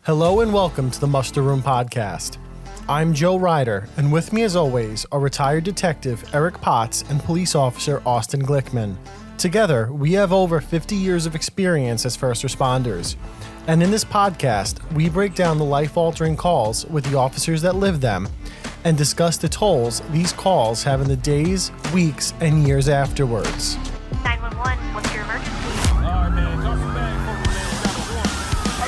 Hello and welcome to the Muster Room Podcast. I'm Joe Ryder, and with me as always are retired detective Eric Potts and police officer Austin Glickman. Together, we have over 50 years of experience as first responders. And in this podcast, we break down the life-altering calls with the officers that live them and discuss the tolls these calls have in the days, weeks, and years afterwards. 911, what's your emergency? All right, man. Drop your bag for me, man. Got a warrant.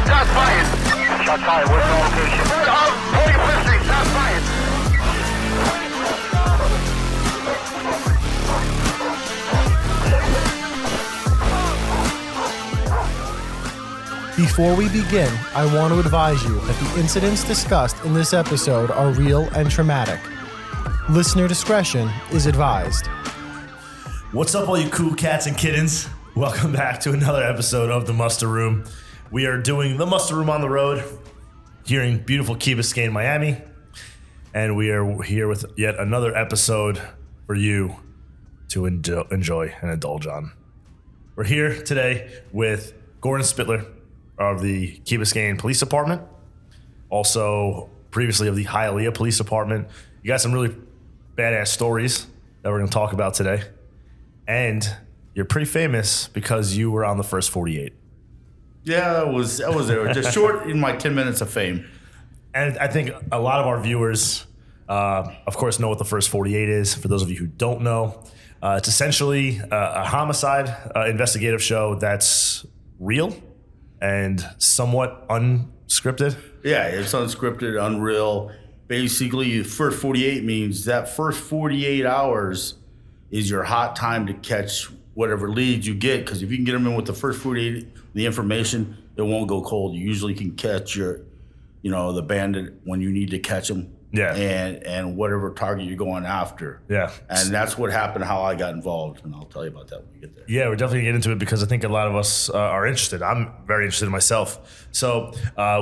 Shots fired. Shots fired. What's the location? Holding pistol. Shots fired. Before we begin, I want to advise you that the incidents discussed in this episode are real and traumatic. Listener discretion is advised. What's up, all you cool cats and kittens? Welcome back to another episode of the Muster Room. We are doing the Muster Room on the road here in beautiful Key Biscayne, Miami. And we are here with yet another episode for you to enjoy and indulge on. We're here today with Gordon Spitler of the Key Biscayne Police Department, also previously of the Hialeah Police Department. You got some really badass stories that we're going to talk about today. And you're pretty famous because you were on the first 48. Yeah, I was there. Just short in my 10 minutes of fame. And I think a lot of our viewers, of course, know what the first 48 is. For those of you who don't know, it's essentially a homicide investigative show that's real and somewhat unscripted. Yeah, it's unscripted, unreal. Basically, the first 48 means that first 48 hours is your hot time to catch whatever leads you get. Because if you can get them in with the first 48, the information, it won't go cold. You usually can catch the bandit when you need to catch them. Yeah. And whatever target you're going after. Yeah. And that's what happened, how I got involved. And I'll tell you about that when we get there. Yeah, we're definitely going to get into it because I think a lot of us are interested. I'm very interested myself. So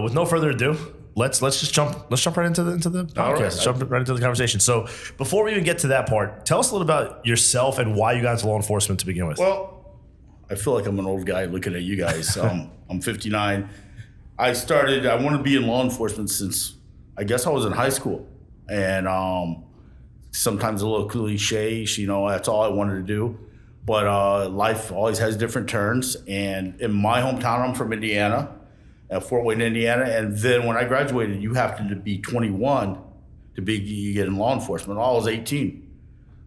with no further ado, let's jump right into the podcast. All right. Let's jump right into the conversation. So before we even get to that part, tell us a little about yourself and why you got into law enforcement to begin with. Well, I feel like I'm an old guy looking at you guys. I'm 59. I wanted to be in law enforcement since I guess I was in high school. And sometimes a little cliche, that's all I wanted to do. But life always has different turns. And in my hometown, I'm from Indiana, at Fort Wayne, Indiana. And then when I graduated, you have to be 21 to get in law enforcement. I was 18.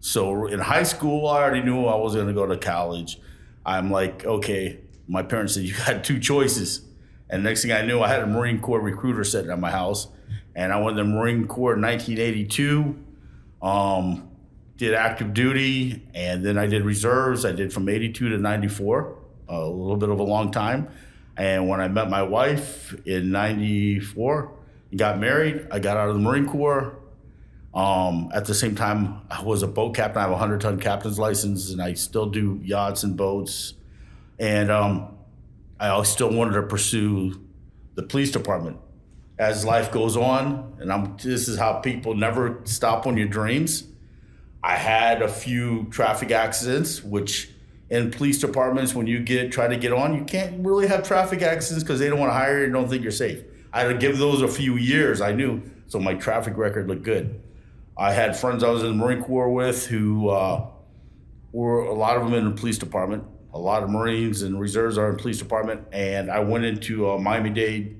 So in high school, I already knew I was going to go to college. I'm like, okay, my parents said, you got two choices. And next thing I knew, I had a Marine Corps recruiter sitting at my house. And I went to the Marine Corps in 1982, did active duty, and then I did reserves. I did from 82 to 94, a little bit of a long time. And when I met my wife in 94 and got married, I got out of the Marine Corps. At the same time, I was a boat captain. I have a 100-ton captain's license, and I still do yachts and boats. And I still wanted to pursue the police department. As life goes on, and this is how people never stop on your dreams. I had a few traffic accidents, which in police departments, when you try to get on, you can't really have traffic accidents because they don't want to hire you and don't think you're safe. I had to give those a few years, I knew, so my traffic record looked good. I had friends I was in the Marine Corps with who were a lot of them in the police department. A lot of Marines and reserves are in the police department, and I went into Miami-Dade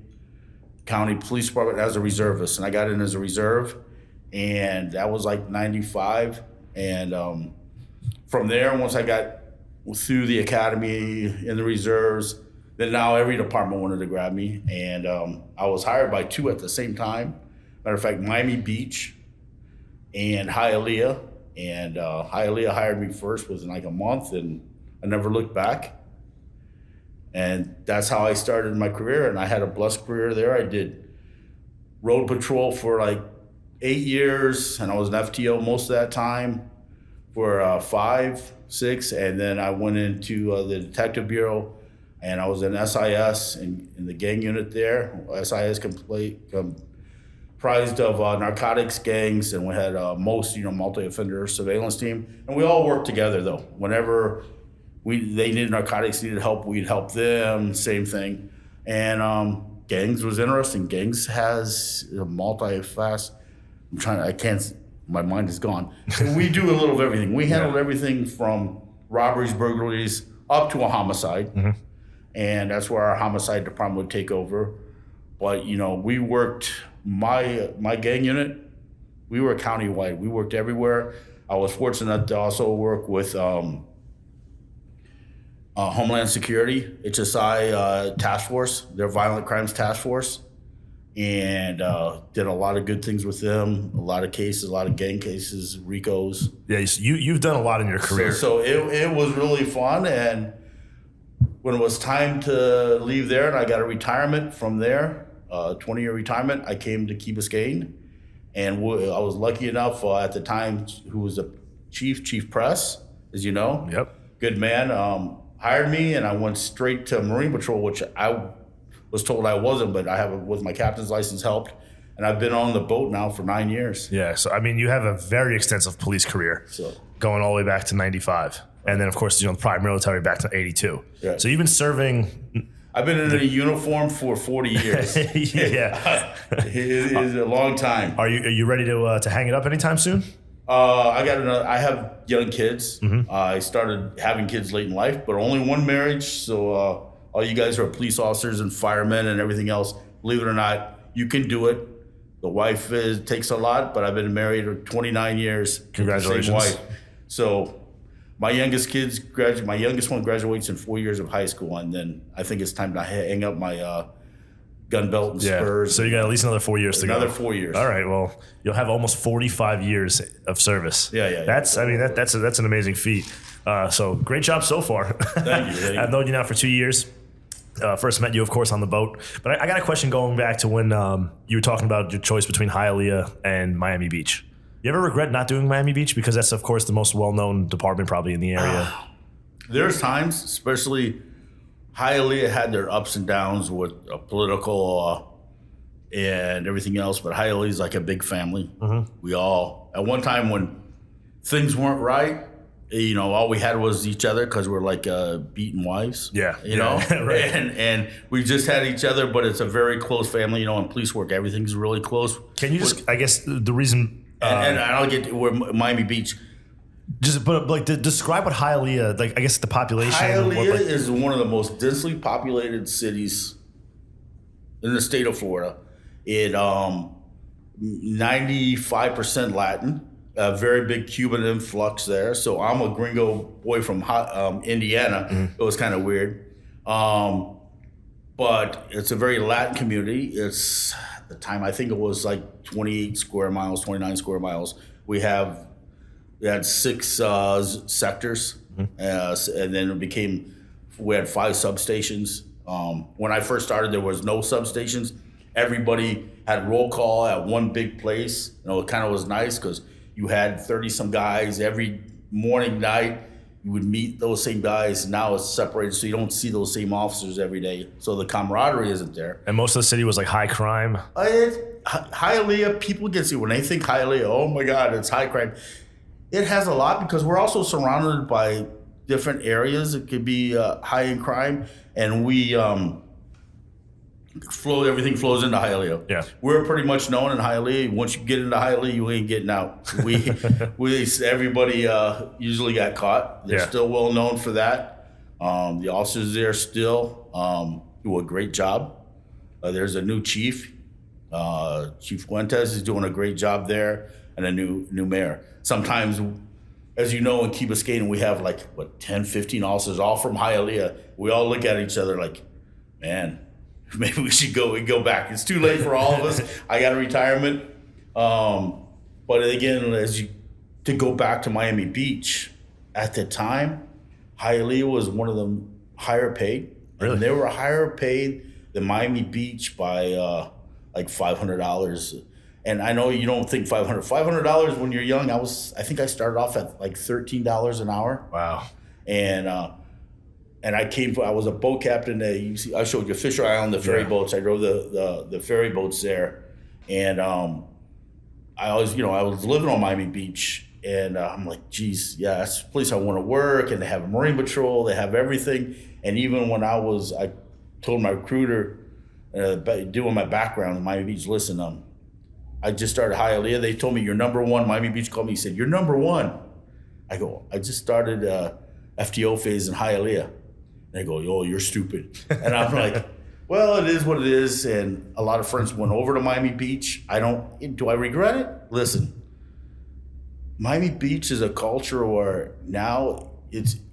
County Police Department as a reservist, and I got in as a reserve, and that was like 95. And from there, once I got through the academy in the reserves, then now every department wanted to grab me, and I was hired by two at the same time. Matter of fact, Miami Beach and Hialeah, and Hialeah hired me first within like a month, and I never looked back. And that's how I started my career, and I had a blessed career there. I did road patrol for like 8 years, and I was an FTO most of that time for 5, 6, and then I went into the Detective Bureau, and I was in SIS in the gang unit there. SIS comprised of narcotics gangs, and we had most, multi-offender surveillance team, and we all worked together though. Whenever they needed narcotics, needed help, we'd help them. Same thing, and gangs was interesting. Gangs has a multi-fast. My mind is gone. We do a little of everything. We handled everything from robberies, burglaries, up to a homicide, and that's where our homicide department would take over. But we worked. My gang unit, we were countywide. We worked everywhere. I was fortunate to also work with Homeland Security, HSI task force, their violent crimes task force, and did a lot of good things with them. A lot of cases, a lot of gang cases, RICOs. Yeah, you've done a lot in your career. So it was really fun, and when it was time to leave there, and I got a retirement from there. 20-year retirement, I came to Key Biscayne, and I was lucky enough at the time, who was the Chief Press, as you know. Yep. Good man, hired me, and I went straight to Marine Patrol, which I was told I wasn't, but I have, with my captain's license, helped, and I've been on the boat now for 9 years. Yeah, so I mean, you have a very extensive police career, going all the way back to 95, and then of course, the prior military back to 82. Yeah. So you've been serving. I've been in a uniform for 40 years. Yeah. It is a long time. Are you ready to hang it up anytime soon? I have young kids. I started having kids late in life, but only one marriage. So all you guys who are police officers and firemen and everything else, believe it or not, you can do it. The wife takes a lot, but I've been married for 29 years. Congratulations. Same wife. So my youngest one graduates in 4 years of high school, and then I think it's time to hang up my gun belt and spurs. So you got at least another 4 years to go. Another 4 years. All right. Well, you'll have almost 45 years of service. Yeah. That's an amazing feat. So great job so far. Thank you. I've known you now for 2 years. First met you, of course, on the boat. But I got a question going back to when you were talking about your choice between Hialeah and Miami Beach. You ever regret not doing Miami Beach? Because that's, of course, the most well-known department probably in the area. There's times, especially Hialeah had their ups and downs with political and everything else, but Hialeah is like a big family. We all, at one time when things weren't right, all we had was each other because we're like beaten wives. Yeah. Right. And we just had each other, but it's a very close family. In police work, everything's really close. Can you just, I guess the reason... and I'll get to where Miami Beach. Describe what Hialeah, I guess the population. Hialeah is one of the most densely populated cities in the state of Florida. It 95% Latin, a very big Cuban influx there. So I'm a gringo boy from Indiana. It was kind of weird, but it's a very Latin community. It's at the time I think it was like 28 square miles, 29 square miles. We had 6 sectors, and then we had 5 substations. When I first started, there was no substations. Everybody had roll call at one big place. It kind of was nice because you had 30-some guys every morning, night. You would meet those same guys. Now it's separated, so you don't see those same officers every day. So the camaraderie isn't there. And most of the city was like high crime. Hialeah, people get when they think Hialeah, oh my God, it's high crime. It has a lot because we're also surrounded by different areas. It could be high in crime, and we everything flows into Hialeah. Yeah, we're pretty much known in Hialeah. Once you get into Hialeah, you ain't getting out. Everybody usually got caught. They're still well known for that. The officers there still do a great job. There's a new chief. Chief Fuentes is doing a great job there, and a new mayor. Sometimes, as you know, in Key Biscayne, we have 10, 15 officers, all from Hialeah. We all look at each other like, man, maybe we should go back. It's too late for all of us. I got a retirement. But again, to go back to Miami Beach, at the time, Hialeah was one of the higher paid. Really? And they were higher paid than Miami Beach by $500. And I know you don't think $500 when you're young. I think I started off at $13 an hour. Wow. And I was a boat captain. I showed you Fisher Island, the ferry boats. I drove the ferry boats there. And I always, I was living on Miami Beach, and I'm like, geez, yeah, that's the place I want to work. And they have a Marine Patrol, they have everything. And even when I told my recruiter, doing my background in Miami Beach, listen, I just started Hialeah. They told me, you're number one. Miami Beach called me and said, you're number one. I go, I just started FTO phase in Hialeah. And they go, oh, you're stupid. And I'm like, well, it is what it is. And a lot of friends went over to Miami Beach. Do I regret it? Listen, Miami Beach is a culture where now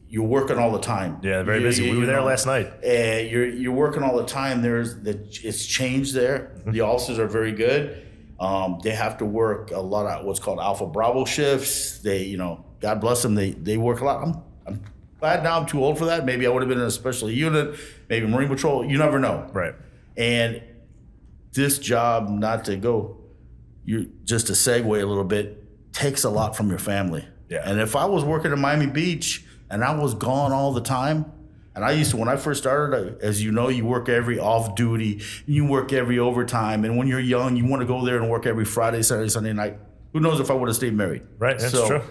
you're working all the time. Yeah, very busy. We were there last night. You're working all the time. It's changed there. The officers are very good. They have to work a lot of what's called Alpha Bravo shifts. God bless them. They work a lot. I'm glad now I'm too old for that. Maybe I would have been in a special unit, maybe Marine Patrol. You never know. Right. And this job, just to segue a little bit, takes a lot from your family. Yeah. And if I was working in Miami Beach and I was gone all the time, and when I first started, as you know, you work every off duty, you work every overtime. And when you're young, you want to go there and work every Friday, Saturday, Sunday night. Who knows if I would have stayed married? Right, that's true.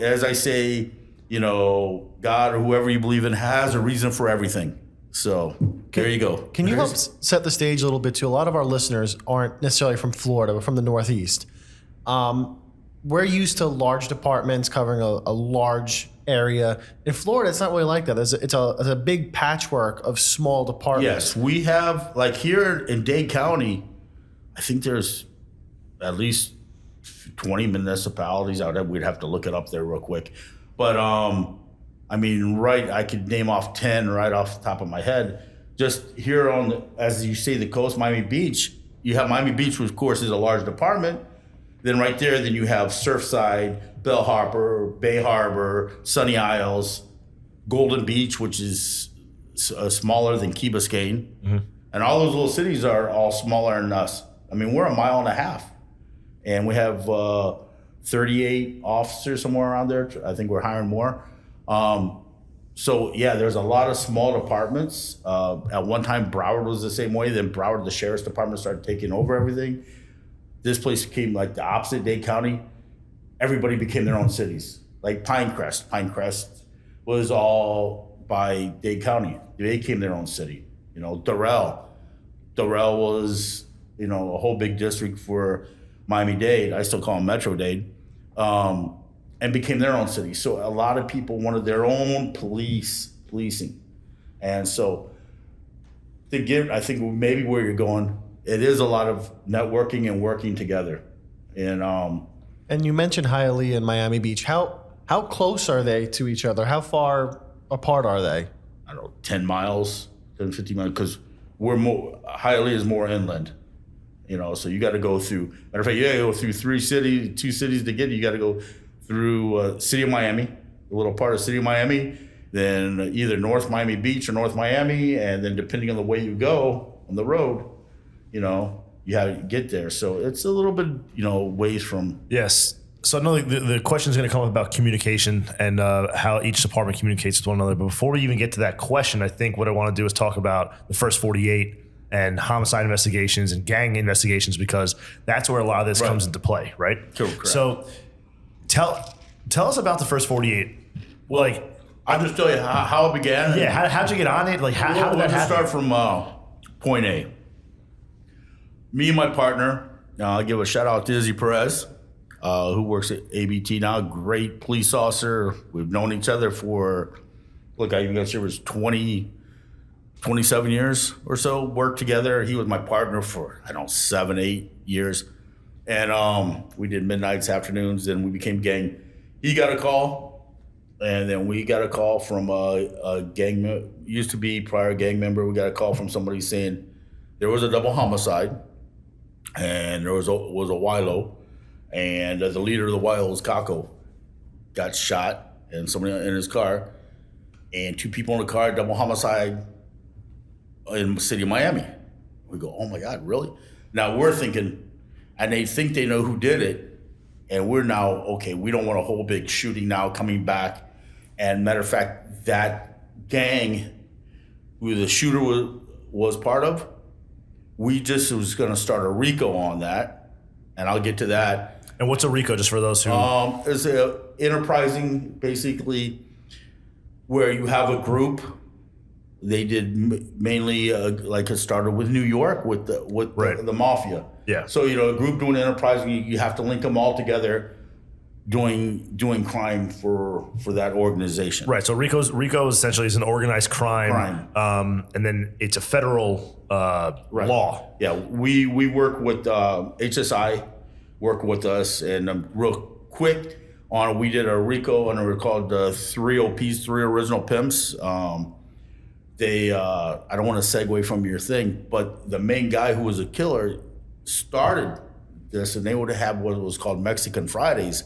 As I say, God or whoever you believe in has a reason for everything. So there you go. Can you help set the stage a little bit too? A lot of our listeners aren't necessarily from Florida, but from the Northeast. We're used to large departments covering a large area. In Florida, it's not really like that. It's a big patchwork of small departments. Yes, we have, like here in Dade County, I think there's at least 20 municipalities out there. We'd have to look it up there real quick. But I could name off 10 right off the top of my head. Just here as you say, the coast, Miami Beach, you have Miami Beach, which of course is a large department. Then right there, then you have Surfside, Bell Harbor, Bay Harbor, Sunny Isles, Golden Beach, which is smaller than Key Biscayne. Mm-hmm. And all those little cities are all smaller than us. We're 1.5 miles. And we have 38 officers somewhere around there. I think we're hiring more. There's a lot of small departments. At one time, Broward was the same way. Then Broward, the sheriff's department, started taking over everything. This place became like the opposite, Dade County. Everybody became their own cities. Like Pinecrest. Pinecrest was all by Dade County. They became their own city. Durrell was, a whole big district for Miami-Dade. I still call them Metro-Dade. And became their own city. So a lot of people wanted their own policing. And so I think maybe where you're going, it is a lot of networking and working together. And you mentioned Hialeah and Miami Beach. How close are they to each other? How far apart are they? I don't know, 10 miles, 10, 15 miles, because Hialeah is more inland. So you got to go through, matter of fact, you got to go through two cities to get it. You got to go through City of Miami, a little part of City of Miami, then either North Miami Beach or North Miami, and then depending on the way you go on the road, you have to get there. So it's a little bit, ways from. Yes. So I know the question is going to come up about communication and how each department communicates with one another. But before we even get to that question, I think what I want to do is talk about the first 48 and homicide investigations and gang investigations, because that's where a lot of this comes into play, right? Correct. So tell us about the first 48. Well, I'll just tell you how it began. Yeah, how'd you get on it? How did that happen? Start from point A. Me and my partner, I'll give a shout out to Izzy Perez, who works at ABT now, great police officer. We've known each other for, I even got sure it was 27 years or so, worked together. He was my partner for, 7, 8 years. And we did midnights, afternoons, and we became gang. He got a call, and then we got a call from a gang, used to be prior gang member. We got a call from somebody saying there was a double homicide, and there was a Wilo, and the leader of the Wilo's Kako got shot, and somebody in his car, and 2 people in the car, double homicide in the city of Miami. We go, oh my God, really? Now we're thinking, and they think they know who did it, and we're now, okay, we don't want a whole big shooting now coming back. And matter of fact, that gang who the shooter was part of we just was going to start a RICO on that, and I'll get to that. And what's a RICO, just for those who... It's a enterprising, basically, where you have a group. They did mainly like it started with New York with the mafia. Yeah. So a group doing enterprising, you have to link them all together, doing crime for that organization. Right. So RICO essentially is an organized crime. And then it's a federal law. Yeah. We work with HSI, work with us, and real quick on we did a RICO and we're called three OPs, three original pimps. They I don't want to segue from your thing, but the main guy who was a killer started this, and they would have what was called Mexican Fridays.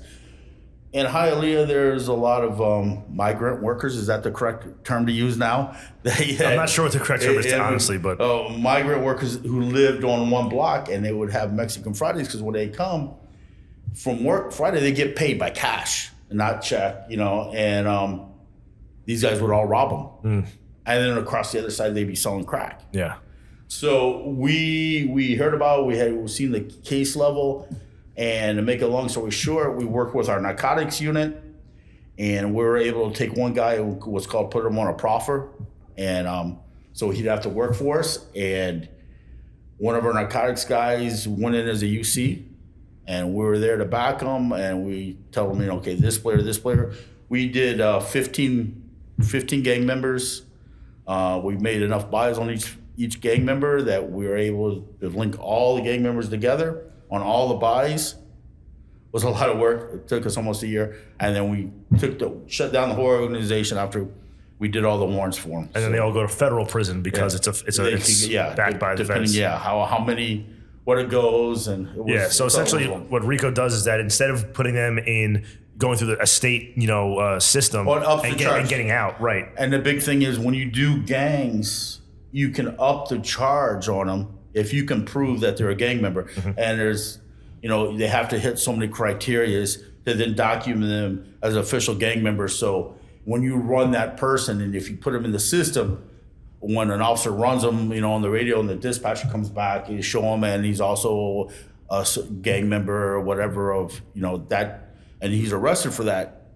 In Hialeah, there's a lot of migrant workers. Is that the correct term to use now? I'm not sure what the correct term is, honestly, but migrant workers who lived on one block, and they would have Mexican Fridays because when they come from work Friday, they get paid by cash and not check, and these guys would all rob them. And then across the other side, they'd be selling crack. Yeah. So we heard about it. We had seen the case level. And to make a long story short, we worked with our narcotics unit. And we were able to take one guy who was called put him on a proffer. And so he'd have to work for us. And one of our narcotics guys went in as a UC. And we were there to back him. And we tell him, okay, this player. We did 15 gang members. We made enough buys on each gang member that we were able to link all the gang members together on all the buys. It was a lot of work. It took us almost a year. And then we shut down the whole organization after we did all the warrants for them. And then they all go to federal prison because it's backed by the feds. Yeah, how many, what it goes. So essentially what RICO does is that instead of putting them in going through a state, system and getting out, right. And the big thing is when you do gangs, you can up the charge on them if you can prove that they're a gang member. Mm-hmm. And there's, they have to hit so many criterias to then document them as official gang members. So when you run that person and if you put them in the system, when an officer runs them, on the radio and the dispatcher comes back, you show him and he's also a gang member or whatever of, that. And he's arrested for that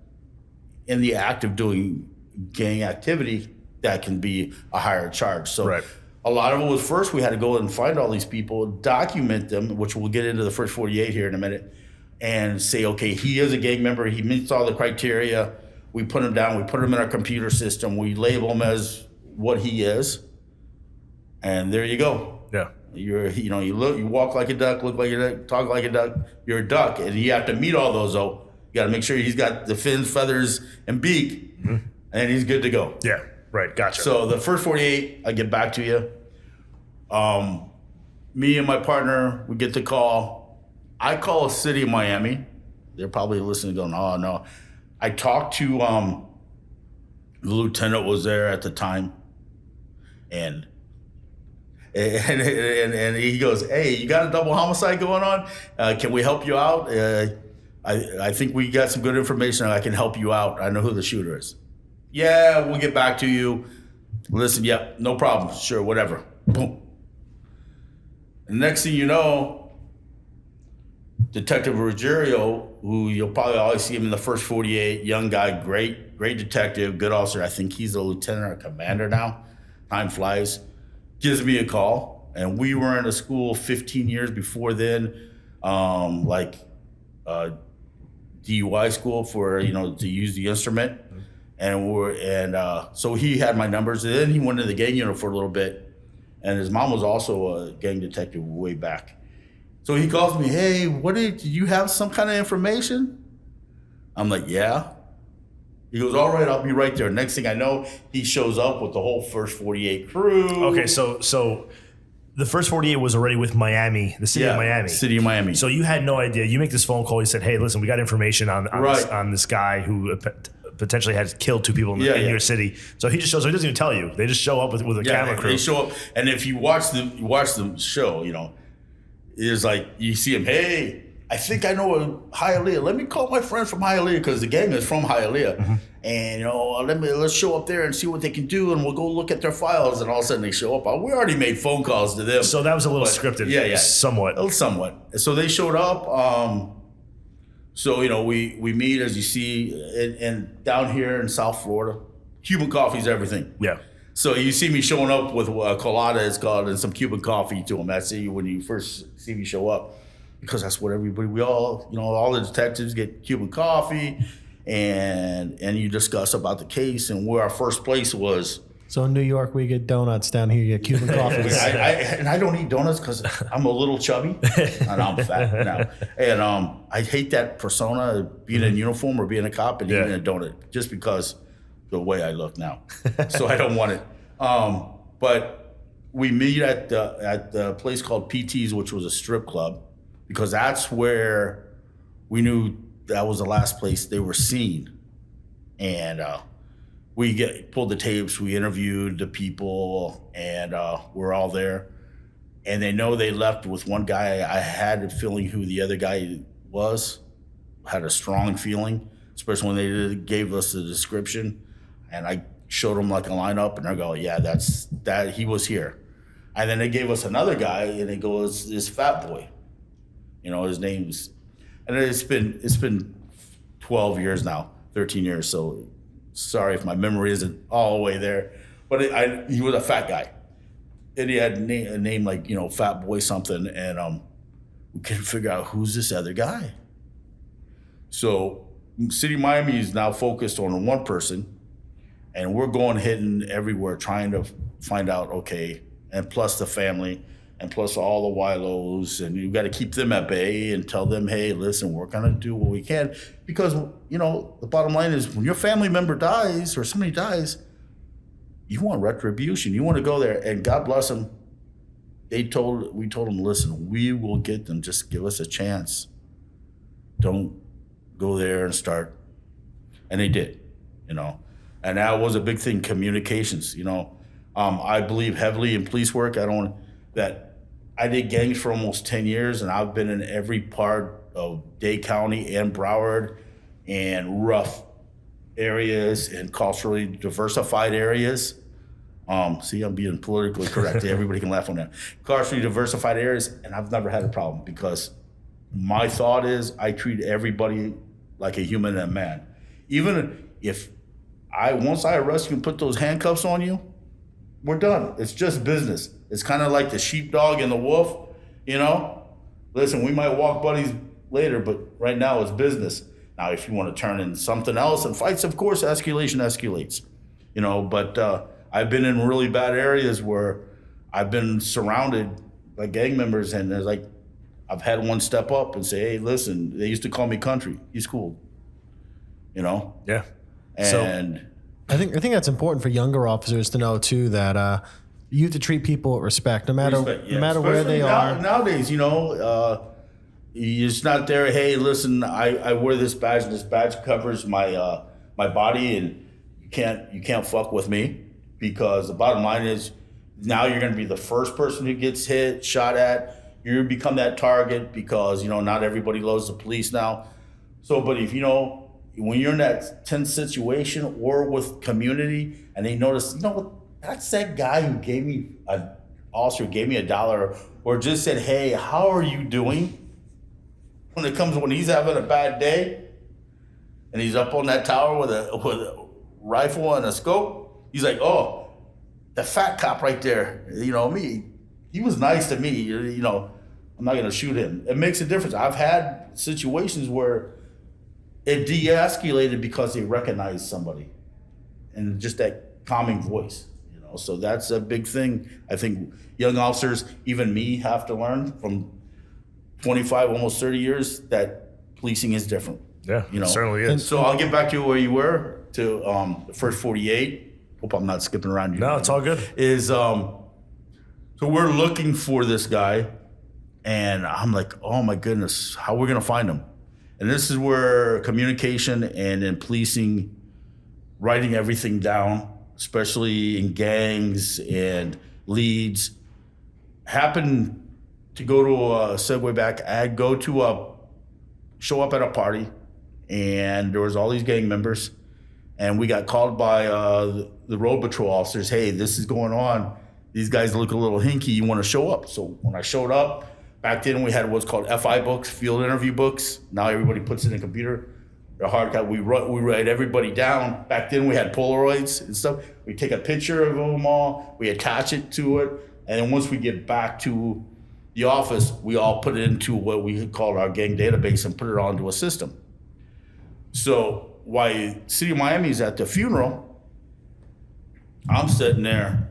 in the act of doing gang activity, that can be a higher charge. So a lot of it was first we had to go and find all these people, document them, which we'll get into the first 48 here in a minute, and say, okay, he is a gang member. He meets all the criteria. We put him down. We put him in our computer system. We label him as what he is. And there you go. Yeah. You walk like a duck, look like a duck, talk like a duck. You're a duck. And you have to meet all those, though. You got to make sure he's got the fins, feathers, and beak, and he's good to go. Yeah, right. Gotcha. So the first 48, I get back to you. Me and my partner, we get the call. I call a city of Miami. They're probably listening going, oh, no. I talked to the lieutenant was there at the time, and he goes, hey, you got a double homicide going on? Can we help you out? I think we got some good information. I can help you out. I know who the shooter is. Yeah, we'll get back to you. Listen, yeah, no problem. Sure, whatever. Boom. And next thing you know, Detective Ruggiero, who you'll probably always see him in the first 48, young guy, great detective, good officer. I think he's a lieutenant or commander now. Time flies. Gives me a call. And we were in a school 15 years before then, DUI school for, to use the instrument. And so he had my numbers. And then he went into the gang unit for a little bit. And his mom was also a gang detective way back. So he calls me, hey, did you have some kind of information? I'm like, yeah. He goes, all right, I'll be right there. Next thing I know, he shows up with the whole first 48 crew. Okay, so the first 48 was already with Miami, the city of Miami. City of Miami. So you had no idea. You make this phone call. You said, hey, listen, we got information on this guy who potentially had killed two people in your city. So he just shows up. He doesn't even tell you. They just show up with a camera crew. They show up. And if you watch the show, it's like you see him, hey, I think I know a Hialeah. Let me call my friends from Hialeah because the gang is from Hialeah. Mm-hmm. And, let's show up there and see what they can do. And we'll go look at their files. And all of a sudden they show up. We already made phone calls to them. So that was a little scripted. Yeah. Somewhat. Somewhat. So they showed up. So, we meet, as you see, and down here in South Florida, Cuban coffee is everything. Yeah. So you see me showing up with a colada, it's called, and some Cuban coffee to them. That's it when you first see me show up, because that's what we all the detectives get Cuban coffee, and you discuss about the case and where our first place was. So in New York, we get donuts. Down here, you get Cuban coffees. I don't eat donuts because I'm a little chubby and I'm fat now. And I hate that persona, being in uniform or being a cop and eating a donut, just because the way I look now. So I don't want it. But we meet at the place called PT's, which was a strip club, because that's where we knew that was the last place they were seen. And we pulled the tapes, we interviewed the people, and we're all there. And they know they left with one guy. I had a feeling who the other guy was, had a strong feeling, especially when they gave us the description. And I showed them like a lineup, and they go, yeah, that's he was here. And then they gave us another guy, and they go, it's this fat boy. His name's, and it's been 12 years now, 13 years. So sorry if my memory isn't all the way there, but he was a fat guy, and he had a name like Fat Boy something, and we couldn't figure out who's this other guy. So City of Miami is now focused on one person. And we're going hitting everywhere, trying to find out, okay, and plus the family, and plus all the Wilos, and you got to keep them at bay and tell them, hey, listen, we're going to do what we can. Because, the bottom line is when your family member dies or somebody dies, you want retribution. You want to go there, and God bless them. We told them, listen, we will get them. Just give us a chance. Don't go there and start. And they did, And that was a big thing, communications. I believe heavily in police work. I did gangs for almost 10 years, and I've been in every part of Dade County and Broward and rough areas and culturally diversified areas. See, I'm being politically correct. Everybody can laugh on that. Culturally diversified areas, and I've never had a problem, because my thought is I treat everybody like a human and a man. Even if once I arrest you and put those handcuffs on you, we're done. It's just business. It's kind of like the sheepdog and the wolf, Listen, we might walk buddies later, but right now it's business. Now, if you want to turn in something else and fights, of course, escalation escalates, But I've been in really bad areas where I've been surrounded by gang members, and there's like, I've had one step up and say, hey, listen, they used to call me country. He's cool, Yeah. And I think that's important for younger officers to know too, that you have to treat people with respect, no matter where they are. Nowadays, it's not there. Hey, listen, I wear this badge, and this badge covers my body, and you can't fuck with me, because the bottom line is now you're going to be the first person who gets hit, shot at. You become that target because not everybody loves the police now. So, but if when you're in that tense situation or with community, and they notice, that's that guy who gave me gave me $1, or just said, hey, how are you doing? When he's having a bad day, and he's up on that tower with a rifle and a scope, he's like, oh, the fat cop right there, he was nice to me, I'm not gonna shoot him. It makes a difference. I've had situations where it de-escalated because they recognized somebody, and just that calming voice, So that's a big thing. I think young officers, even me, have to learn from 25, almost 30 years, that policing is different. Yeah, it certainly is. So I'll get back to where you were, to the first 48. Hope I'm not skipping around you. No, it's all good. So we're looking for this guy, and I'm like, oh my goodness, how are we gonna find him? And this is where communication and in policing, writing everything down, especially in gangs and leads, happened to go to a segue back. I'd go to show up at a party, and there was all these gang members, and we got called by the road patrol officers. Hey, this is going on. These guys look a little hinky. You want to show up? So when I showed up, back then we had what's called FI books, field interview books. Now everybody puts it in a computer. They're hard copy. We write everybody down. Back then we had Polaroids and stuff. We take a picture of them all. We attach it to it, and then once we get back to the office, we all put it into what we call our gang database and put it onto a system. So while City of Miami's at the funeral, I'm sitting there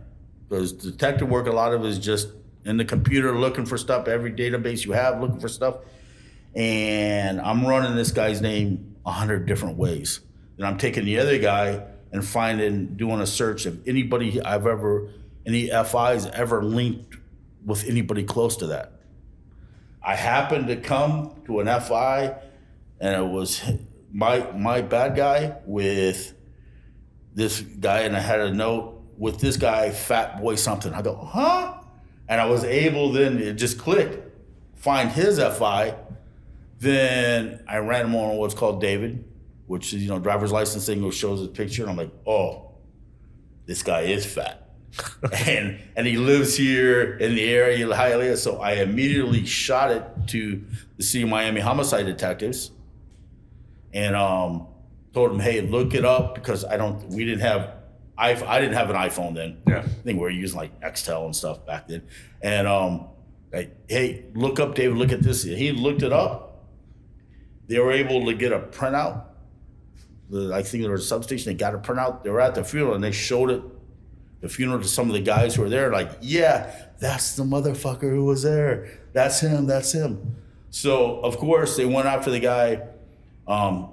because detective work, a lot of it is just in the computer looking for stuff, every database you have, looking for stuff. And I'm running this guy's name 100 different ways. Then I'm taking the other guy and doing a search of anybody any FIs ever linked with anybody close to that. I happened to come to an FI, and it was my bad guy with this guy, and I had a note with this guy, fat boy something. I go, huh? And I was able then, it just clicked, find his FI. Then I ran him on what's called David, which is, driver's licensing, which shows his picture. And I'm like, oh, this guy is fat. and he lives here in the area of Hialeah. So I immediately shot it to the City of Miami homicide detectives and told them, hey, look it up, because I didn't have an iPhone then. Yeah. I think we were using like Nextel and stuff back then. And hey, look up David, look at this. He looked it up. They were able to get a printout. I think there was a substation, they got a printout. They were at the funeral and they showed the funeral to some of the guys who were there, like, yeah, that's the motherfucker who was there. That's him. So, of course, they went after the guy.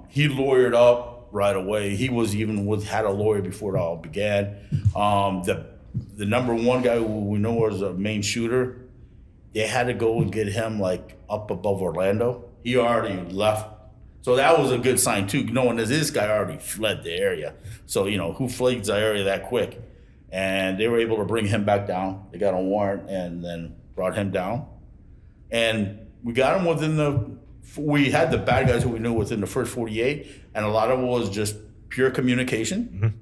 He lawyered up right away. He was had a lawyer before it all began. The number one guy who we know was a main shooter, they had to go and get him like up above Orlando. He already left. So that was a good sign too, knowing that this guy already fled the area. So, who flees the area that quick? And they were able to bring him back down. They got a warrant and then brought him down. And we got him we had the bad guys who we knew within the first 48, and a lot of it was just pure communication. Mm-hmm.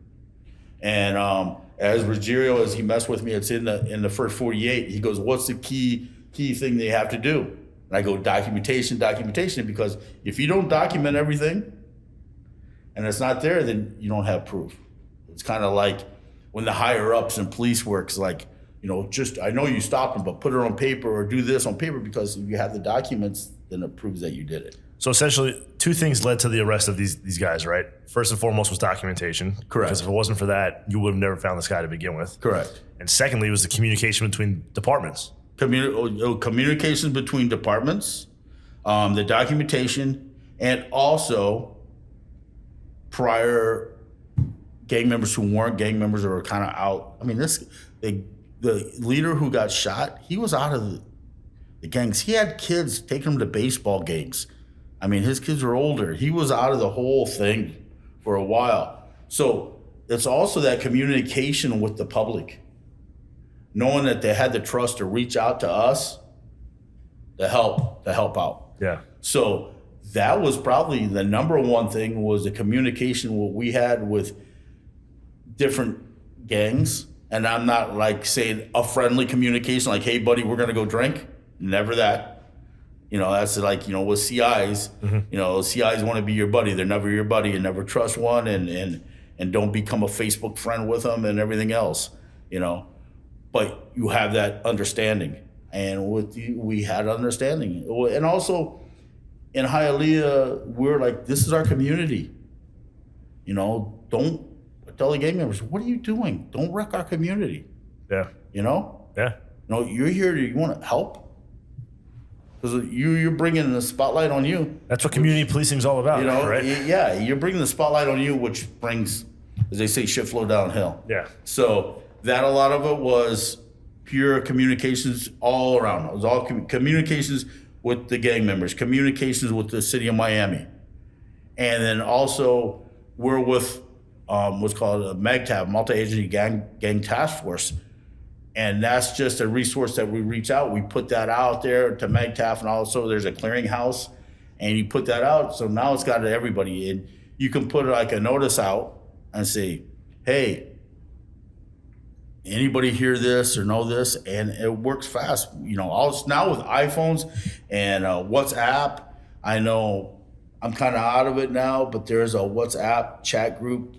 And as Ruggiero, as he messed with me, it's in the first 48, he goes, what's the key thing they have to do? And I go, documentation, because if you don't document everything and it's not there, then you don't have proof. It's kind of like when the higher ups in police works, like, I know you stopped them, but put it on paper or do this on paper, because if you have the documents, then it proves that you did it. So essentially, two things led to the arrest of these guys, right? First and foremost was documentation. Correct. Because if it wasn't for that, you would have never found this guy to begin with. Correct. And secondly was the communication between departments. Communications between departments, the documentation, and also prior gang members who weren't gang members or were kind of out. I mean, the leader who got shot, he was out of the gangs. He had kids taking him to baseball games. I mean, his kids were older. He was out of the whole thing for a while. So it's also that communication with the public, knowing that they had the trust to reach out to us to help out. Yeah. So that was probably the number one thing, was the communication what we had with different gangs. And I'm not like saying a friendly communication, like, hey buddy, we're gonna go drink. Never that. That's like, with CIs, mm-hmm. CIs want to be your buddy. They're never your buddy, and never trust one, and don't become a Facebook friend with them and everything else, But you have that understanding, and we had understanding, and also in Hialeah, we're like, this is our community. Don't tell the gang members, what are you doing? Don't wreck our community. Yeah. Yeah. You're here. You want to help, because you're bringing the spotlight on you. That's what community policing is all about, right? Yeah, you're bringing the spotlight on you, which brings, as they say, shit flow downhill. Yeah. So that a lot of it was pure communications all around. It was all communications with the gang members, communications with the City of Miami. And then also we're with what's called a MAGTAF, Multi-Agency Gang Task Force. And that's just a resource that we reach out. We put that out there to MAGTAF, and also there's a clearinghouse. And you put that out, so now it's got to everybody. And you can put like a notice out and say, hey, anybody hear this or know this? And it works fast. Now with iPhones and WhatsApp, I know I'm kind of out of it now, but there's a WhatsApp chat group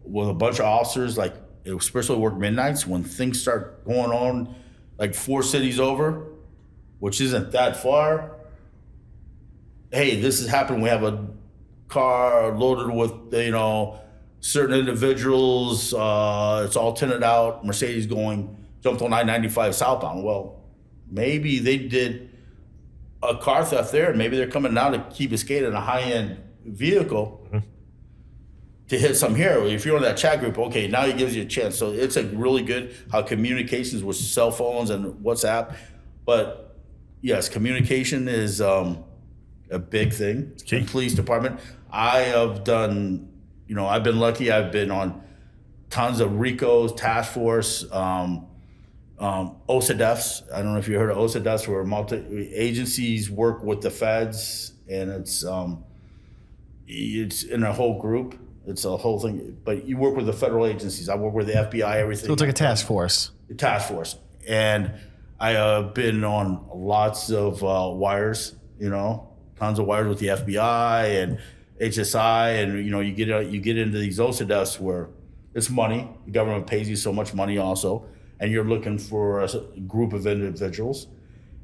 with a bunch of officers, like especially work midnights when things start going on, like 4 cities over, which isn't that far. Hey, this has happened. We have a car loaded with, certain individuals. It's all tinted out. Mercedes jumped on I-95 southbound. Well, maybe they did a car theft there, and maybe they're coming down to Key Biscayne in a high-end vehicle to hit some here. If you're on that chat group, okay, now it gives you a chance. So it's really good how communications with cell phones and WhatsApp. But yes, communication is a big thing. The police department. I have done, I've been lucky. I've been on tons of RICOs, task force, OSADEFs. I don't know if you heard of OSADEFs, where multi-agencies work with the feds, and it's in a whole group. It's a whole thing. But you work with the federal agencies. I work with the FBI, everything. So it's like a task force. The task force. And I have been on lots of wires, tons of wires with the FBI and HSI, and you get into these OSADEFs where it's money. The government pays you so much money also, and you're looking for a group of individuals,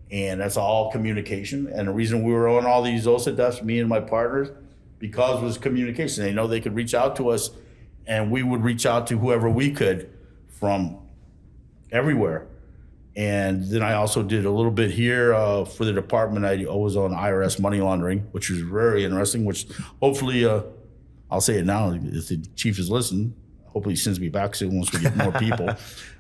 and that's all communication. And the reason we were on all these OSADEFs, me and my partners, because it was communication. They could reach out to us, and we would reach out to whoever we could from everywhere. And then I also did a little bit here for the department. I was on IRS money laundering, which was very interesting, which hopefully, I'll say it now, if the chief is listening, hopefully he sends me back soon once we get more people.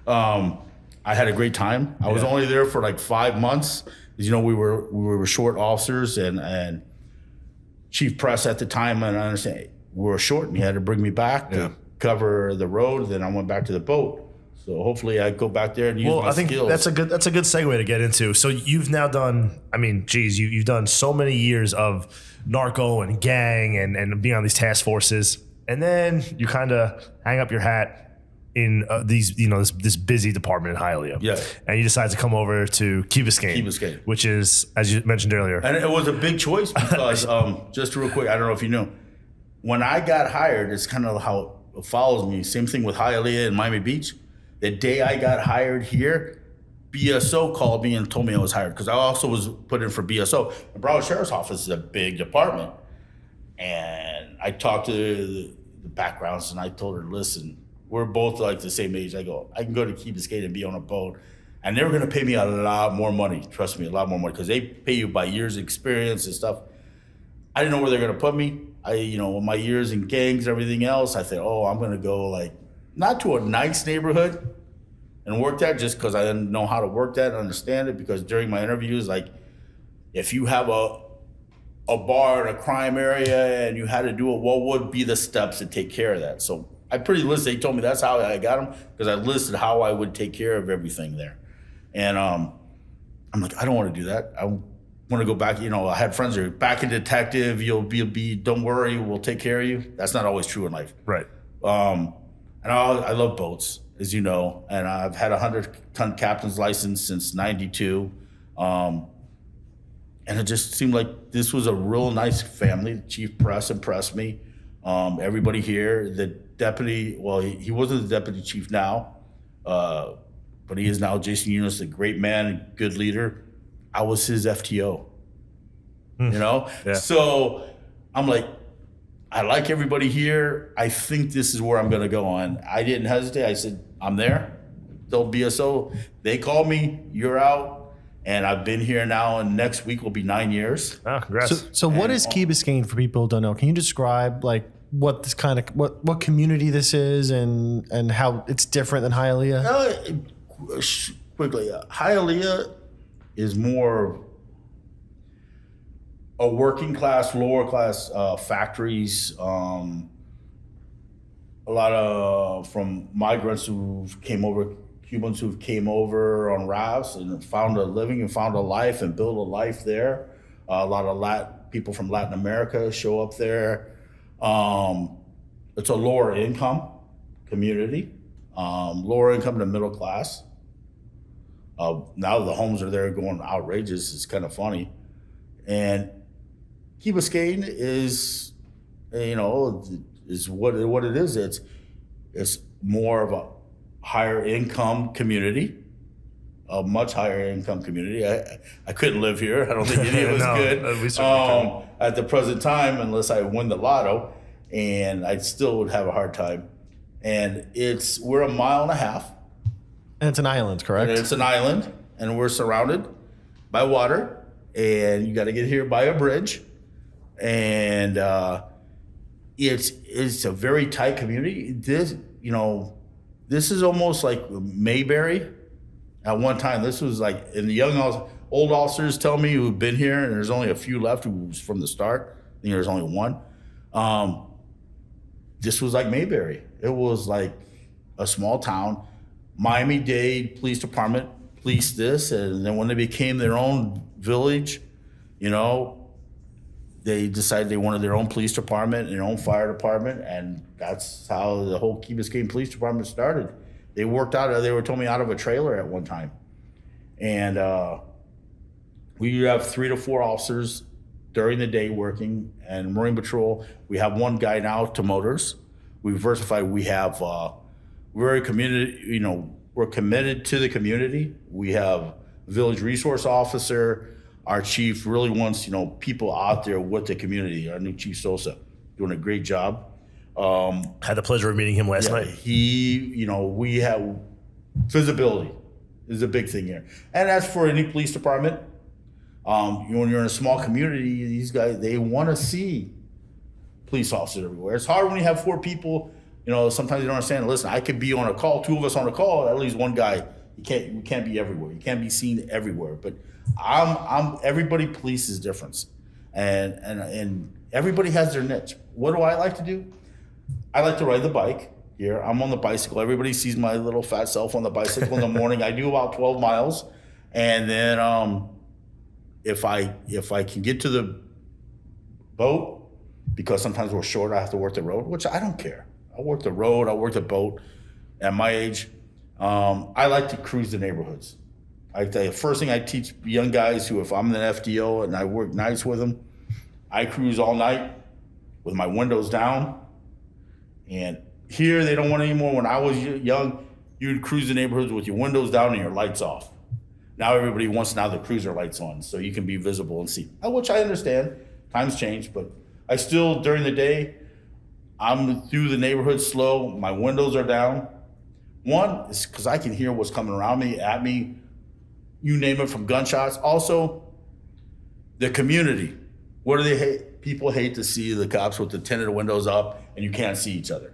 I had a great time. I was only there for like 5 months. As we were short officers and chief press at the time, and I understand we were short, and he had to bring me back to cover the road. Then I went back to the boat. So hopefully I go back there and use my skills. That's a good segue to get into. So you've now done, you've done so many years of narco and gang and being on these task forces, and then you kind of hang up your hat in this busy department in Hialeah. Yeah. And you decide to come over to Key Biscayne, which is, as you mentioned earlier. And it was a big choice because, just real quick, I don't know if you know, when I got hired, it's kind of how it follows me. Same thing with Hialeah and Miami Beach. The day I got hired here, BSO called me and told me I was hired, because I also was put in for BSO. The Broward Sheriff's Office is a big department. And I talked to the backgrounds, and I told her, listen, we're both like the same age. I go, I can go to Key Biscayne and be on a boat. And they were going to pay me a lot more money. Trust me, a lot more money, because they pay you by years of experience and stuff. I didn't know where they're going to put me. With my years in gangs and everything else, I thought, I'm going to go not to a nice neighborhood and work that, just because I didn't know how to work that and understand it. Because during my interviews, if you have a bar in a crime area and you had to do it, what would be the steps to take care of that? So I pretty listed. They told me that's how I got them, because I listed how I would take care of everything there. And I'm like, I don't want to do that. I want to go back. I had friends that are back in detective. You'll be. Don't worry, we'll take care of you. That's not always true in life. Right. And I love boats, as you know, and I've had a 100-ton captain's license since '92. And it just seemed like this was a real nice family. Chief Press impressed me. Everybody here, the deputy, well, he wasn't the deputy chief now, but he is now. Jason Eunice, a great man, good leader. I was his FTO, Yeah. So I'm like, I like everybody here. I think this is where I'm going to go on. I didn't hesitate. I said, I'm there. They'll BSO. They called me, you're out. And I've been here now, and next week will be 9 years. Oh, congrats. So what is Key Biscayne for people who don't know? Can you describe what this what community this is and how it's different than Hialeah? Quickly, Hialeah is more a working class, lower class factories. A lot of from migrants who came over, Cubans who came over on rafts and found a living and found a life and built a life there. A lot of people from Latin America show up there. It's a lower income community, lower income to middle class. Now the homes are there going outrageous. It's kind of funny. And Key Biscayne is, is what it is. It's more of a higher income community, a much higher income community. I couldn't live here. I don't think any of it was No, good we certainly at the present time, unless I win the lotto, and I still would have a hard time. And we're a mile and a half. And it's an island, correct? And it's an island, and we're surrounded by water, and you got to get here by a bridge. And it's a very tight community. This is almost like Mayberry. At one time, this was like, and the old officers tell me who've been here, and there's only a few left who was from the start. I think there's only one. This was like Mayberry. It was like a small town. Miami-Dade Police Department policed this, and then when they became their own village, they decided they wanted their own police department and their own fire department, and that's how the whole Key Biscayne Police Department started. They worked out, they were told me, out of a trailer at one time. And we have 3 to 4 officers during the day working, and Marine Patrol, we have one guy now to motors. We've diversified. We have very community, we're committed to the community. We have a village resource officer. Our chief really wants, people out there with the community. Our new Chief Sosa doing a great job. Had the pleasure of meeting him last night. We have visibility is a big thing here. And as for any police department, when you're in a small community, these guys, they want to see police officers everywhere. It's hard when you have 4 people, sometimes you don't understand. Listen, I could be on a call, 2 of us on a call, at least one guy. You can't be everywhere. You can't be seen everywhere. But everybody polices difference. And everybody has their niche. What do I like to do? I like to ride the bike here. I'm on the bicycle. Everybody sees my little fat self on the bicycle in the morning. I do about 12 miles. And then if I can get to the boat, because sometimes we're short, I have to work the road, which I don't care. I'll work the road, I'll work the boat. At my age, I like to cruise the neighborhoods. The first thing I teach young guys who, if I'm an FDO and I work nights with them, I cruise all night with my windows down. And here they don't want it anymore. When I was young, you'd cruise the neighborhoods with your windows down and your lights off. Now everybody wants the cruiser lights on so you can be visible and see, which I understand. Times change, but I still, during the day, I'm through the neighborhood slow. My windows are down. One is because I can hear what's coming around me, at me, you name it, from gunshots. Also, the community. What do they hate? People hate to see the cops with the tinted windows up and you can't see each other.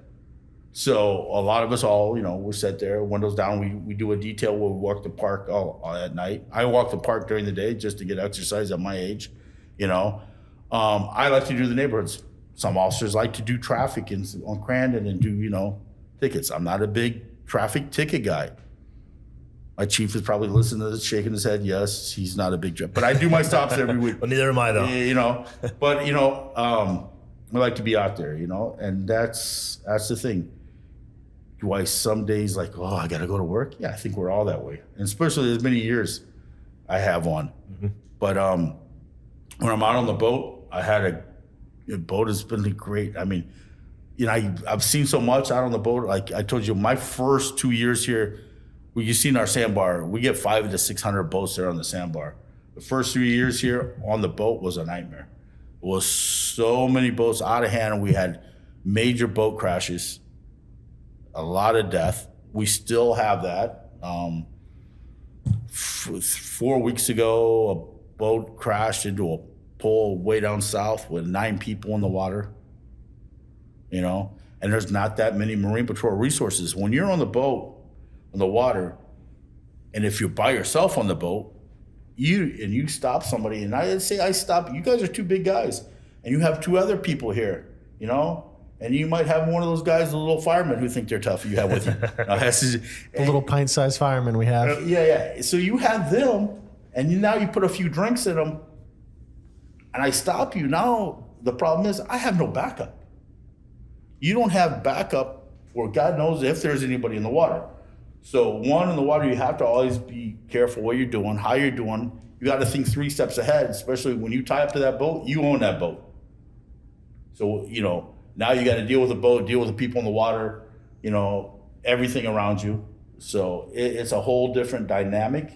So a lot of us all, we're set there, windows down. We do a detail where we walk the park all at night. I walk the park during the day just to get exercise at my age, I like to do the neighborhoods. Some officers like to do traffic on Crandon and do, tickets. I'm not a big traffic ticket guy. My chief is probably listening to this, shaking his head. Yes, he's not a big trip, but I do my stops every week. Well, neither am I, though. But I like to be out there, and that's the thing. Do I some days like, I got to go to work? Yeah, I think we're all that way, and especially as many years I have on. Mm-hmm. But when I'm out on the boat, a boat has been great. I mean, I've seen so much out on the boat. Like I told you, my first 2 years here, you've seen our sandbar. We get 500 to 600 boats there on the sandbar. The first 3 years here on the boat was a nightmare. It was so many boats out of hand, and we had major boat crashes, a lot of death. We still have that. 4 weeks ago, a boat crashed into a pole way down south with 9 people in the water, and there's not that many Marine Patrol resources. When you're on the boat, on the water, and if you're by yourself on the boat, you stop somebody, and I say I stop, you guys are 2 big guys, and you have 2 other people here, and you might have one of those guys, the little firemen who think they're tough you have with you. The little pint-sized fireman we have. Yeah. So you have them, and now you put a few drinks in them, and I stop you. Now the problem is I have no backup. You don't have backup, or God knows if there's anybody in the water. So one, in the water, you have to always be careful what you're doing, how you're doing. You got to think 3 steps ahead, especially when you tie up to that boat, you own that boat. So, now you got to deal with the boat, deal with the people in the water, everything around you. So it's a whole different dynamic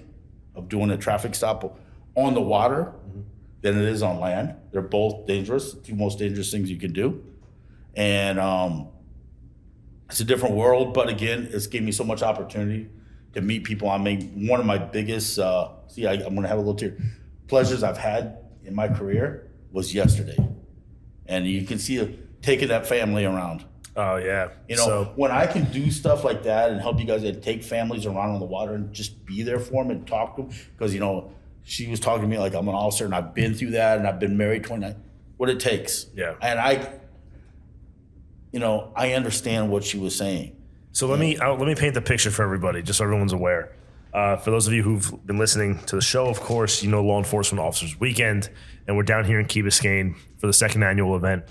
of doing a traffic stop on the water than it is on land. They're both dangerous, the 2 most dangerous things you can do. And it's a different world, but again, it's gave me so much opportunity to meet people. I mean, one of my biggest, I'm gonna have a little tear, pleasures I've had in my career was yesterday. And you can see taking that family around. Oh, yeah. When I can do stuff like that and help you guys and take families around on the water and just be there for them and talk to them, because, she was talking to me like I'm an officer and I've been through that and I've been married 29, what it takes. Yeah. And I understand what she was saying. So let me paint the picture for everybody, just so everyone's aware. For those of you who've been listening to the show, of course, Law Enforcement Officers Weekend, and we're down here in Key Biscayne for the second annual event.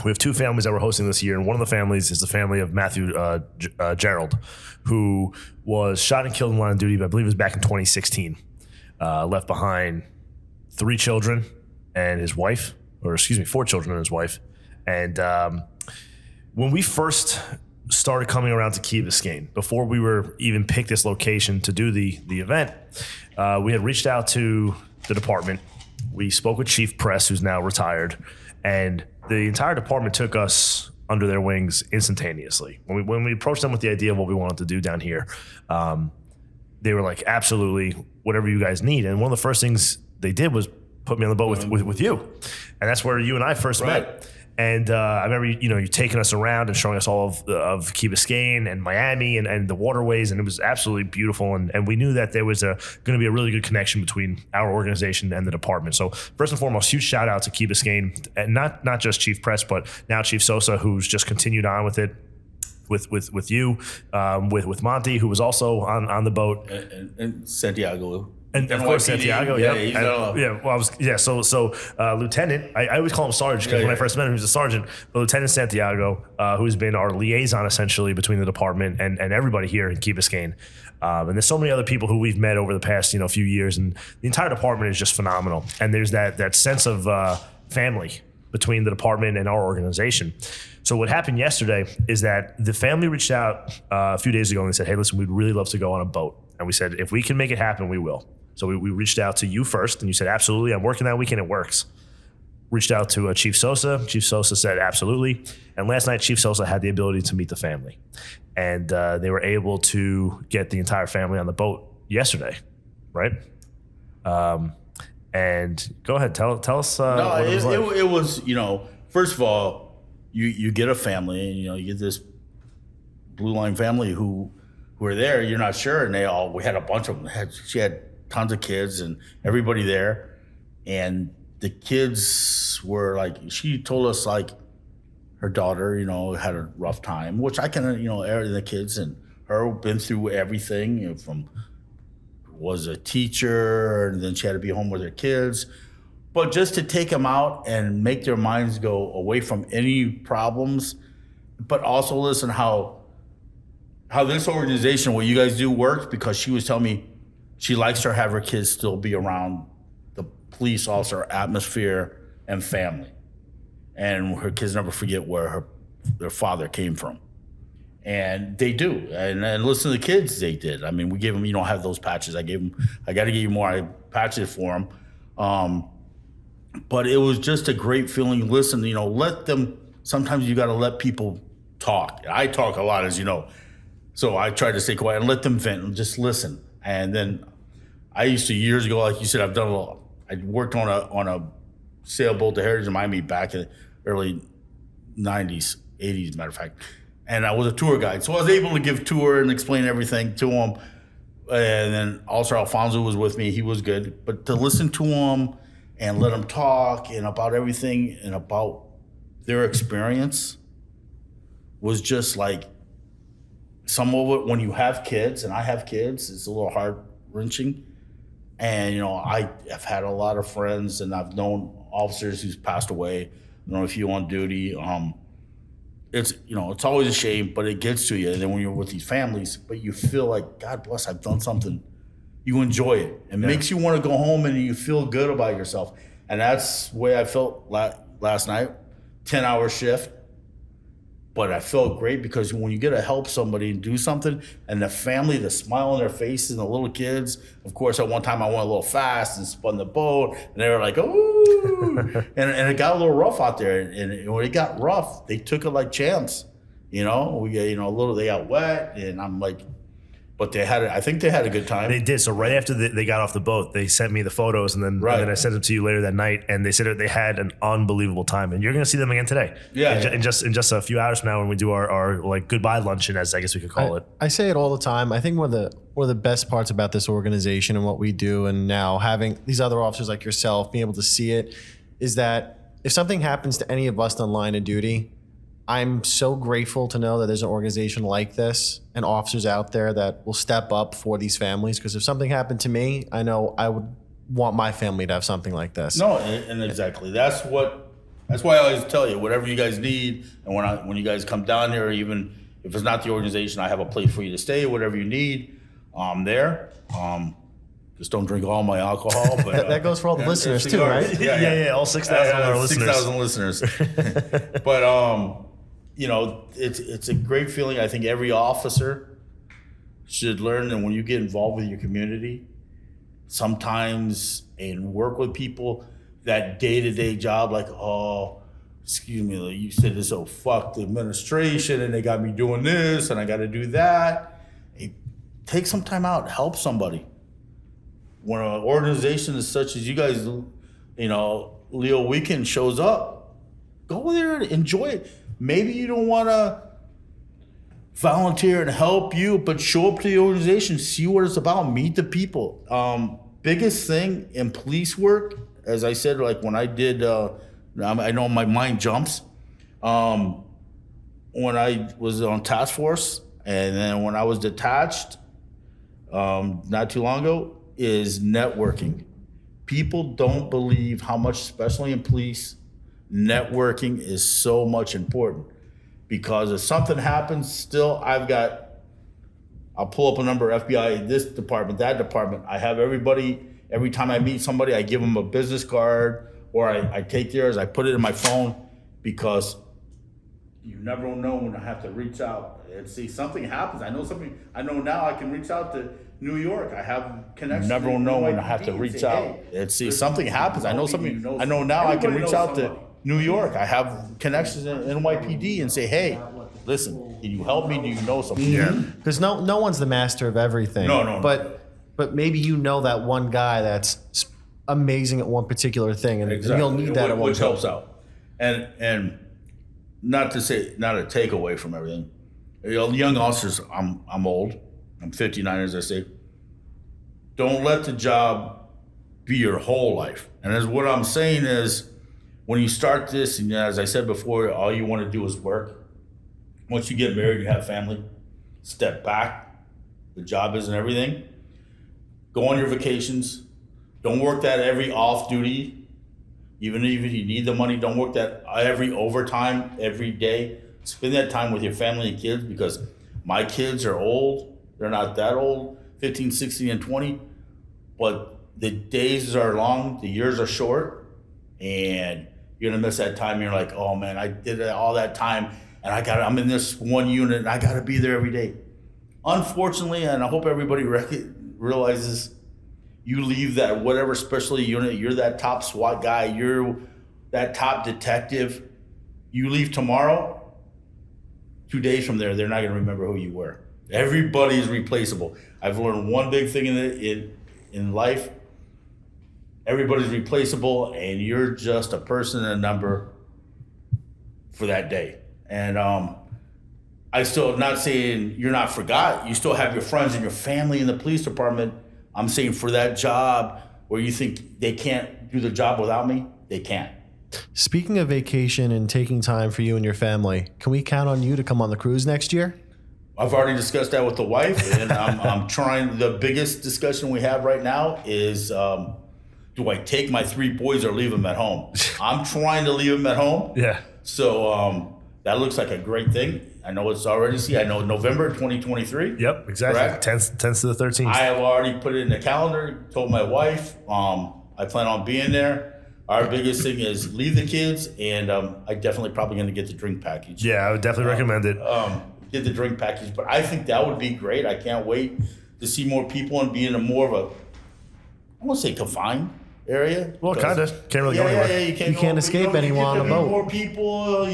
We have 2 families that we're hosting this year, and one of the families is the family of Matthew Gerald, who was shot and killed in line of duty, I believe it was back in 2016. Left behind 3 children and his wife, 4 children and his wife. And when we first started coming around to Key Biscayne, before we were even picked this location to do the event, we had reached out to the department. We spoke with Chief Press, who's now retired, and the entire department took us under their wings instantaneously. When we approached them with the idea of what we wanted to do down here, they were like, absolutely, whatever you guys need. And one of the first things they did was put me on the boat with you. And that's where you and I first met. And I remember, you taking us around and showing us all of Key Biscayne and Miami and the waterways, and it was absolutely beautiful. And we knew that there was going to be a really good connection between our organization and the department. So first and foremost, huge shout out to Key Biscayne, and not just Chief Press, but now Chief Sosa, who's just continued on with it. With you, with Monty, who was also on the boat, and Santiago. And of course, Santiago, So Lieutenant, I always call him Sergeant because when I first met him, he was a sergeant. But Lieutenant Santiago, who's been our liaison essentially between the department and everybody here in Key Biscayne. And there's so many other people who we've met over the past few years, and the entire department is just phenomenal. And there's that sense of family between the department and our organization. So what happened yesterday is that the family reached out a few days ago and they said, hey, listen, we'd really love to go on a boat. And we said, if we can make it happen, we will. So we reached out to you first, and you said, absolutely, I'm working that weekend, it works. Reached out to Chief Sosa. Chief Sosa said, absolutely. And last night, Chief Sosa had the ability to meet the family. And they were able to get the entire family on the boat yesterday, right? And go ahead, tell us what it was like. It was, first of all, you get a family, and, you get this Blue Line family who were there, you're not sure, and we had a bunch of them. She had tons of kids and everybody there, and the kids were like, she told us like her daughter, had a rough time, which I can, the kids and her been through everything, from was a teacher, and then she had to be home with her kids. But just to take them out and make their minds go away from any problems, but also listen how this organization, what you guys do, works, because she was telling me she likes to have her kids still be around the police officer atmosphere and family. And her kids never forget where their father came from. And they do. And listen to the kids, they did. I mean, we gave them, have those patches. I got to give you more. I patched it for them. But it was just a great feeling. Listen, let them, sometimes you got to let people talk. I talk a lot, as you know. So I tried to stay quiet and let them vent and just listen. And then I used to, years ago, like you said, I worked on a sailboat to Heritage in Miami back in the early 90s, 80s, matter of fact. And I was a tour guide. So I was able to give tour and explain everything to them. And then also Alfonso was with me. He was good. But to listen to them and let them talk and about everything and about their experience was just like, some of it, when you have kids, and I have kids, it's a little heart-wrenching. And, I have had a lot of friends, and I've known officers who's passed away. I don't know if you on duty. It's it's always a shame, but it gets to you. And then when you're with these families, but you feel like, God bless, I've done something. You enjoy it. It makes you want to go home and you feel good about yourself. And that's the way I felt last night. 10-hour shift. But I felt great because when you get to help somebody and do something, and the family, the smile on their faces, and the little kids. Of course, at one time I went a little fast and spun the boat, and they were like, "Ooh!" and it got a little rough out there. And when it got rough, they took it like champs. We got a little. They got wet, and I'm like. But I think they had a good time. They did. So right after they got off the boat, they sent me the photos, and then I sent them to you later that night. And they said that they had an unbelievable time. And you're going to see them again today. Yeah. In just a few hours from now, when we do our like goodbye luncheon, as I guess we could call it. I say it all the time. I think one of the best parts about this organization and what we do, and now having these other officers like yourself being able to see it, is that if something happens to any of us on line of duty, I'm so grateful to know that there's an organization like this and officers out there that will step up for these families. Because if something happened to me, I know I would want my family to have something like this. No, and exactly. That's why I always tell you, whatever you guys need, and when you guys come down here, even if it's not the organization, I have a place for you to stay. Whatever you need, I'm there. Just don't drink all my alcohol. But that goes for all the listeners too, right? Yeah. All 6,000 of our listeners. 6,000 listeners. But it's a great feeling. I think every officer should learn, and when you get involved with your community, sometimes and work with people, that day-to-day job, like, oh, excuse me, like you said this, oh, fuck the administration, and they got me doing this, and I got to do that. Hey, take some time out, help somebody. When an organization is such as you guys, Leo Weekend shows up, go there and enjoy it. Maybe you don't want to volunteer and help you, but show up to the organization, see what it's about, meet the people. Biggest thing in police work, as I said, like when I did, I know my mind jumps. When I was on task force, and then when I was detached, not too long ago, is networking. People don't believe how much, especially in police, networking is so much important, because if something happens, still I'll pull up a number of FBI, this department, that department. I have everybody, every time I meet somebody, I give them a business card, or I take theirs, I put it in my phone, because you never know when I have to reach out and see something happens. I know now I can reach out to New York. I have connections. You never know when I have to reach out and see something happens. I know now I can reach out to New York. I have connections in NYPD and say, hey, listen, can you help me? Do you know something? Yeah. Because no one's the master of everything. No. But maybe that one guy that's amazing at one particular thing, and you'll need that at one which helps out. And not to take away from everything. Young officers, I'm old. I'm 59, as I say. Don't let the job be your whole life. And as what I'm saying is, when you start this, and as I said before, all you want to do is work. Once you get married, you have family, step back. The job isn't everything. Go on your vacations. Don't work that every off duty. Even if you need the money, don't work that every overtime, every day. Spend that time with your family and kids, because my kids are old. They're not that old, 15, 16, and 20. But the days are long, the years are short, and you're gonna miss that time. You're like, oh man, I did all that time, and I'm in this one unit, and I gotta be there every day. Unfortunately, and I hope everybody realizes, you leave that whatever special unit, you're that top SWAT guy, you're that top detective, you leave tomorrow, 2 days from there, they're not gonna remember who you were. Everybody is replaceable. I've learned one big thing in life. Everybody's replaceable, and you're just a person and a number for that day. And I still not saying you're not forgot. You still have your friends and your family in the police department. I'm saying for that job where you think they can't do the job without me, they can. Speaking of vacation and taking time for you and your family, can we count on you to come on the cruise next year? I've already discussed that with the wife, and I'm trying. The biggest discussion we have right now is do I take my 3 boys or leave them at home? I'm trying to leave them at home. Yeah. So that looks like a great thing. I know it's already, I know November 2023. Yep, exactly. Correct? 10th to the 13th. I have already put it in the calendar, told my wife, I plan on being there. Our biggest thing is leave the kids, and I definitely probably going to get the drink package. Yeah, I would definitely recommend it. Get the drink package, but I think that would be great. I can't wait to see more people and be in a more of a, I won't say confined area. Well, kind of. Can't really go anywhere. Yeah, You can't escape anyone on a boat. More people, a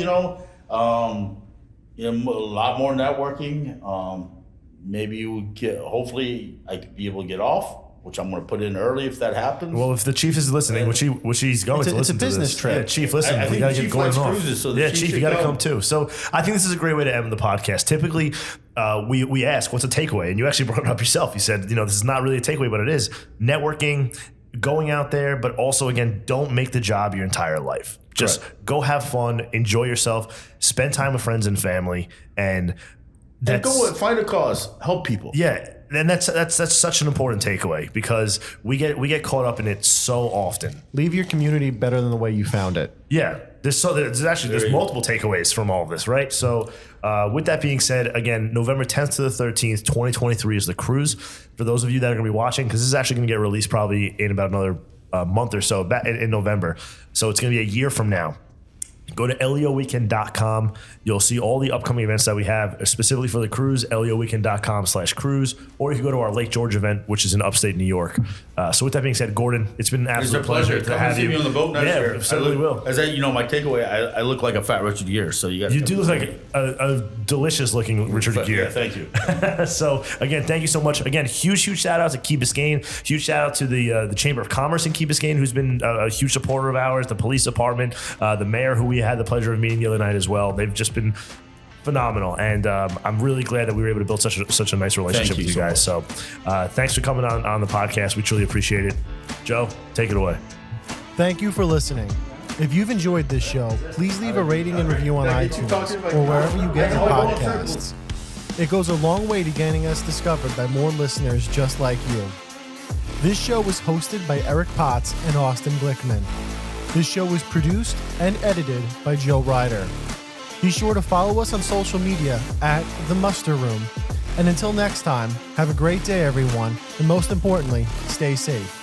lot more networking. Maybe you get. Hopefully, I could be able to get off, which I'm going to put in early if that happens. Well, if the chief is listening, which he's going to listen to, it's a business trip. Yeah, chief, listen, I we think got to the get chief going likes off. cruises, so the Yeah, chief chief, you should got to go. come too. So I think this is a great way to end the podcast. Typically, we ask, what's a takeaway? And you actually brought it up yourself. You said, this is not really a takeaway, but it is networking, going out there, but also, again, don't make the job your entire life. Just go have fun, enjoy yourself, spend time with friends and family, and go find a cause, help people. Yeah, and that's such an important takeaway because we get caught up in it so often. Leave your community better than the way you found it. Yeah, there's multiple takeaways from all of this, right? So with that being said, again, November 10th to the 13th, 2023 is the cruise. For those of you that are going to be watching, because this is actually going to get released probably in about another month or so, in November. So it's going to be a year from now. Go to leoweekend.com. You'll see all the upcoming events that we have specifically for the cruise, leoweekend.com/cruise, or you can go to our Lake George event, which is in upstate New York. So with that being said, Gordon, it's been an absolute pleasure to have see you. me on the boat next year. Yeah, certainly will. As my takeaway, I look like a fat Richard Gere, so you guys. You do look like a delicious looking Richard Gere. Yeah, thank you. So again, thank you so much. Again, huge shout out to Key Biscayne. Huge shout out to the Chamber of Commerce in Key Biscayne, who's been a huge supporter of ours. The police department, the mayor, who we had the pleasure of meeting the other night as well. They've just been phenomenal, and I'm really glad that we were able to build such a nice relationship with you guys. So thanks for coming on the podcast. We truly appreciate it. Joe, take it away. Thank you for listening. If you've enjoyed this show, please leave a rating and review on iTunes or wherever you get your podcasts. It goes a long way to getting us discovered by more listeners just like you. This show was hosted by Eric Potts and Austin Glickman. This show was produced and edited by Joe Ryder. Be sure to follow us on social media at The Muster Room. And until next time, have a great day, everyone, and most importantly, stay safe.